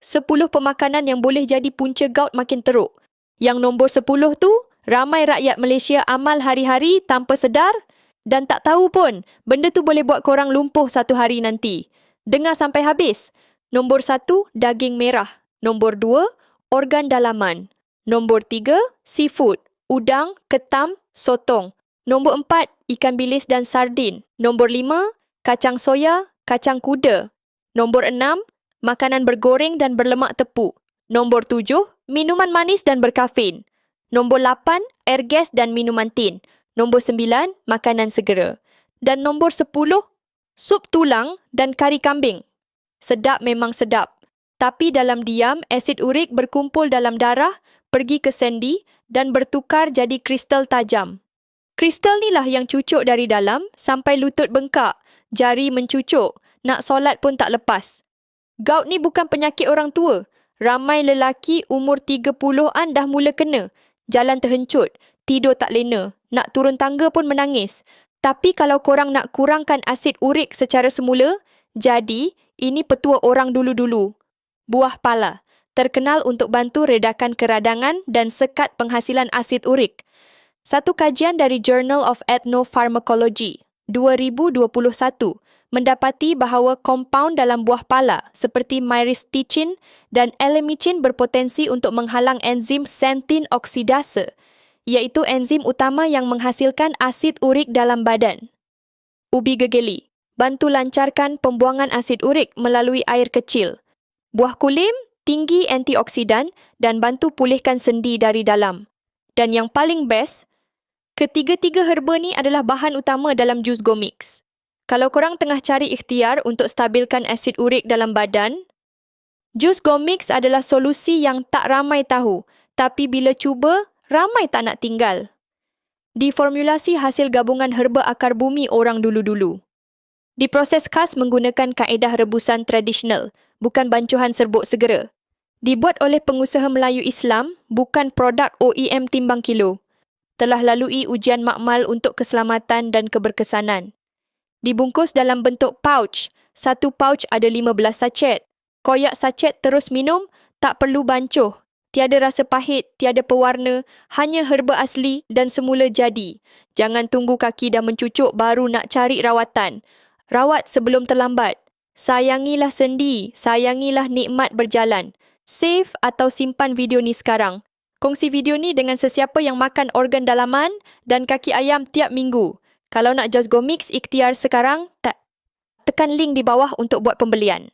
10 pemakanan yang boleh jadi punca gout makin teruk. Yang nombor 10 tu, ramai rakyat Malaysia amal hari-hari tanpa sedar dan tak tahu pun benda tu boleh buat korang lumpuh satu hari nanti. Dengar sampai habis. Nombor 1, daging merah. Nombor 2, organ dalaman. Nombor 3, seafood, udang, ketam, sotong. Nombor 4, ikan bilis dan sardin. Nombor 5, kacang soya, kacang kuda. Nombor 6, makanan bergoreng dan berlemak tepung. Nombor 7, minuman manis dan berkafein. Nombor 8, air gas dan minuman tin. Nombor 9, makanan segera. Dan nombor 10, sup tulang dan kari kambing. Sedap memang sedap. Tapi dalam diam, asid urik berkumpul dalam darah, pergi ke sendi dan bertukar jadi kristal tajam. Kristal ni lah yang cucuk dari dalam sampai lutut bengkak, jari mencucuk, nak solat pun tak lepas. Gout ni bukan penyakit orang tua. Ramai lelaki umur 30-an dah mula kena. Jalan terhencut, tidur tak lena, nak turun tangga pun menangis. Tapi kalau korang nak kurangkan asid urik secara semula, jadi ini petua orang dulu-dulu. Buah pala, terkenal untuk bantu redakan keradangan dan sekat penghasilan asid urik. Satu kajian dari Journal of Ethnopharmacology 2021 mendapati bahawa kompaun dalam buah pala seperti myristicin dan elemicin berpotensi untuk menghalang enzim xanthin oksidase, iaitu enzim utama yang menghasilkan asid urik dalam badan. Ubi gegeli, bantu lancarkan pembuangan asid urik melalui air kecil. Buah kulim, tinggi antioksidan dan bantu pulihkan sendi dari dalam. Dan yang paling best, ketiga-tiga herba ni adalah bahan utama dalam jus Gomix. Kalau korang tengah cari ikhtiar untuk stabilkan asid urik dalam badan, jus Gomix adalah solusi yang tak ramai tahu, tapi bila cuba, ramai tak nak tinggal. Diformulasi hasil gabungan herba akar bumi orang dulu-dulu. Diproses khas menggunakan kaedah rebusan tradisional, bukan bancuhan serbuk segera. Dibuat oleh pengusaha Melayu Islam, bukan produk OEM timbang kilo. Telah lalui ujian makmal untuk keselamatan dan keberkesanan. Dibungkus dalam bentuk pouch. Satu pouch ada 15 sachet. Koyak sachet terus minum, tak perlu bancuh. Tiada rasa pahit, tiada pewarna, hanya herba asli dan semula jadi. Jangan tunggu kaki dah mencucuk baru nak cari rawatan. Rawat sebelum terlambat. Sayangilah sendi, sayangilah nikmat berjalan. Save atau simpan video ni sekarang. Kongsi video ni dengan sesiapa yang makan organ dalaman dan kaki ayam tiap minggu. Kalau nak Just Go Mix ikhtiar sekarang, tekan link di bawah untuk buat pembelian.